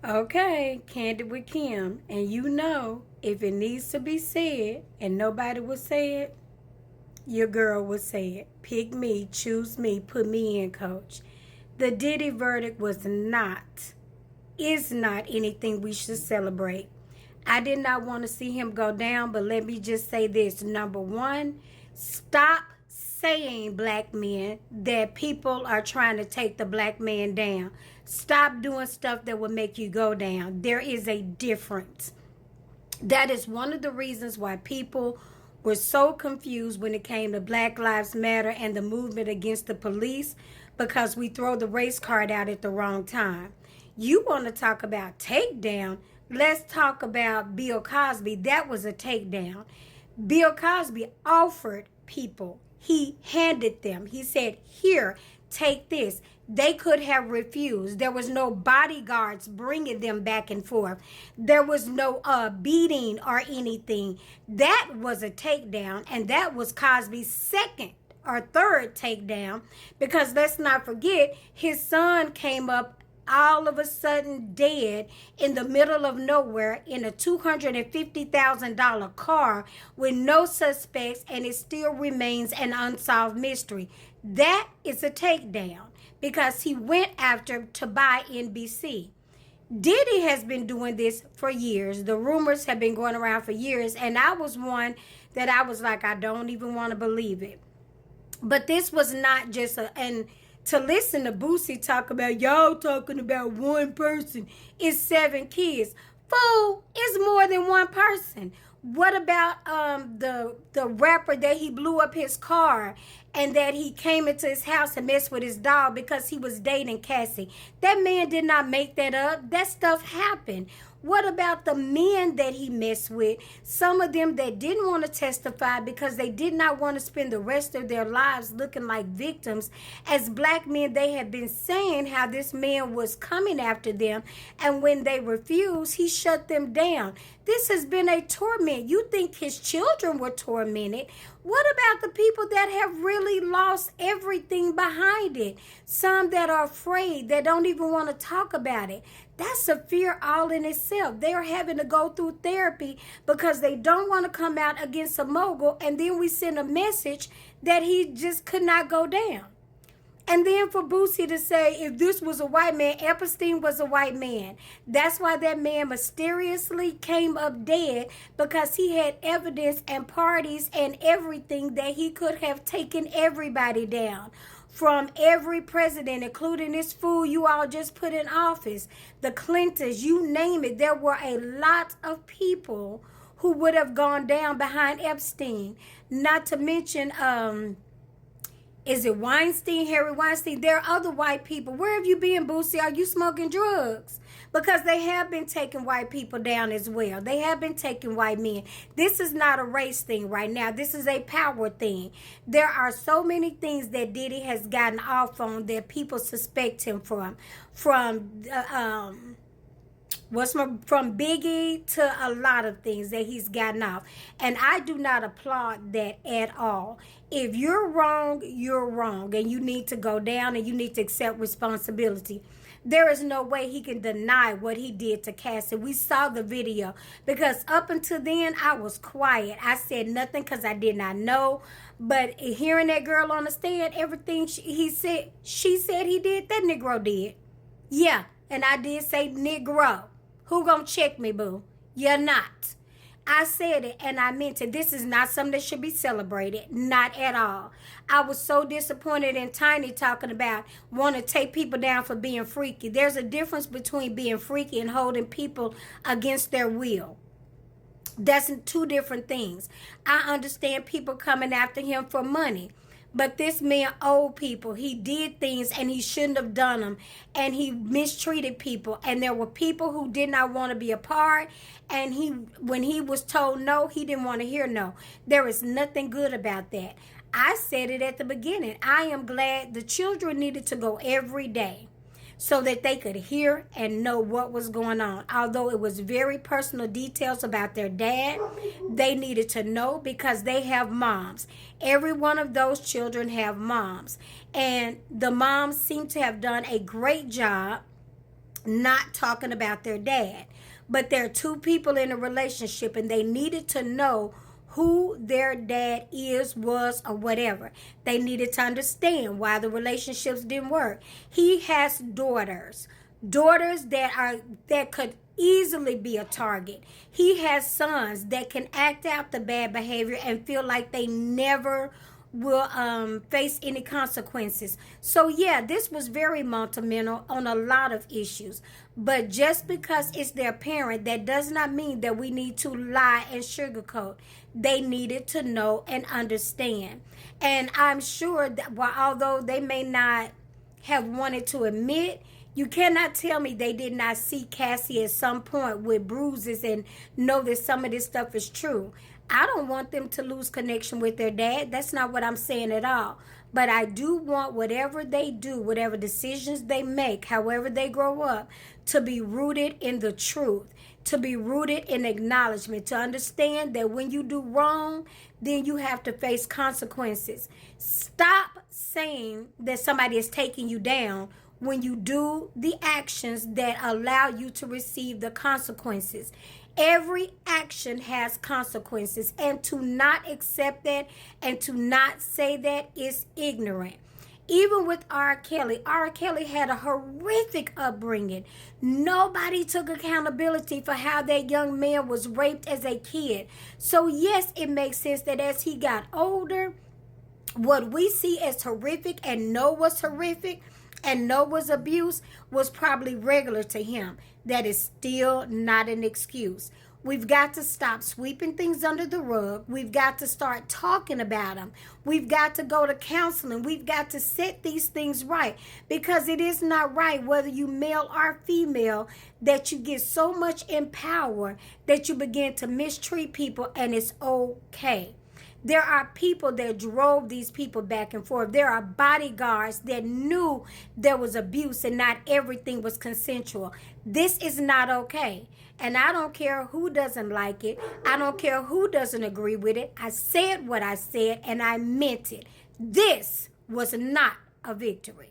Okay, Candid with Kim. And you know, if it needs to be said and nobody will say it, your girl will say it. Pick me, choose me, put me in, coach. The Diddy verdict is not anything we should celebrate. I did not want to see him go down, but let me just say this. Number one, stop saying, black men, that people are trying to take the black man down. Stop doing stuff that will make you go down. There is a difference. That is one of the reasons why people were so confused when it came to Black Lives Matter and the movement against the police, because we throw the race card out at the wrong time. You want to talk about takedown? Let's talk about Bill Cosby. That was a takedown. Bill Cosby offered people. He handed them. He said, here, take this. They could have refused. There was no bodyguards bringing them back and forth. There was no beating or anything. That was a takedown, and that was Cosby's second or third takedown, because let's not forget, his son came up all of a sudden dead in the middle of nowhere in a $250,000 car with no suspects, and it still remains an unsolved mystery. That is a takedown because he went after to buy NBC. Diddy has been doing this for years. The rumors have been going around for years, and I was one that I was like, I don't even want to believe it. But this was not just and to listen to Boosie talk about, y'all talking about one person, it's 7 kids. Fool, it's more than one person. What about the rapper that he blew up his car and that he came into his house and messed with his dog because he was dating Cassie? That man did not make that up. That stuff happened. What about the men that he messed with? Some of them that didn't want to testify because they did not want to spend the rest of their lives looking like victims. As black men, they had been saying how this man was coming after them, and when they refused, he shut them down. This has been a torment. You think his children were tormented? What about the people that have really lost everything behind it? Some that are afraid, that don't even want to talk about it. That's a fear all in itself. They're having to go through therapy because they don't want to come out against a mogul, and then we send a message that he just could not go down. And then for Boosie to say, if this was a white man, Epstein was a white man. That's why that man mysteriously came up dead, because he had evidence and parties and everything that he could have taken everybody down. From every president, including this fool you all just put in office, the Clintons, you name it. There were a lot of people who would have gone down behind Epstein. Not to mention, is it Weinstein, Harry Weinstein? There are other white people. Where have you been, Boosie? Are you smoking drugs? Because they have been taking white people down as well. They have been taking white men. This is not a race thing right now. This is a power thing. There are so many things that Diddy has gotten off on that people suspect him from. From Biggie to a lot of things that he's gotten off. And I do not applaud that at all. If you're wrong, you're wrong. And you need to go down and you need to accept responsibility. There is no way he can deny what he did to Cassie. We saw the video. Because up until then, I was quiet. I said nothing because I did not know. But hearing that girl on the stand, everything she said he did, that Negro did. Yeah, and I did say Negro. Who gonna check me, boo? You're not. I said it and I meant it. This is not something that should be celebrated. Not at all. I was so disappointed in Tiny talking about wanting to take people down for being freaky. There's a difference between being freaky and holding people against their will. That's two different things. I understand people coming after him for money. But this man owed people. He did things and he shouldn't have done them. And he mistreated people. And there were people who did not want to be a part. And when he was told no, he didn't want to hear no. There is nothing good about that. I said it at the beginning. I am glad the children needed to go every day so that they could hear and know what was going on. Although it was very personal details about their dad, they needed to know because they have moms. Every one of those children have moms. And the moms seem to have done a great job not talking about their dad. But there are two people in a relationship and they needed to know who their dad is, was, or whatever. They needed to understand why the relationships didn't work. He has daughters. Daughters that could easily be a target. He has sons that can act out the bad behavior and feel like they never will face any consequences. So yeah, this was very monumental on a lot of issues. But just because it's their parent, that does not mean that we need to lie and sugarcoat. They needed to know and understand. And I'm sure that although they may not have wanted to admit, you cannot tell me they did not see Cassie at some point with bruises and know that some of this stuff is true. I don't want them to lose connection with their dad. That's not what I'm saying at all. But I do want whatever they do, whatever decisions they make, however they grow up, to be rooted in the truth, to be rooted in acknowledgement, to understand that when you do wrong, then you have to face consequences. Stop saying that somebody is taking you down when you do the actions that allow you to receive the consequences. Every action has consequences, and to not accept that and to not say that is ignorant. Even with R. Kelly had a horrific upbringing. Nobody took accountability for how that young man was raped as a kid. So yes, it makes sense that as he got older, what we see as horrific and know was horrific and know was abuse was probably regular to him. That is still not an excuse. We've got to stop sweeping things under the rug. We've got to start talking about them. We've got to go to counseling. We've got to set these things right, because it is not right, whether you male or female, that you get so much in power that you begin to mistreat people, and it's okay. There are people that drove these people back and forth. There are bodyguards that knew there was abuse and not everything was consensual. This is not okay. And I don't care who doesn't like it. I don't care who doesn't agree with it. I said what I said and I meant it. This was not a victory.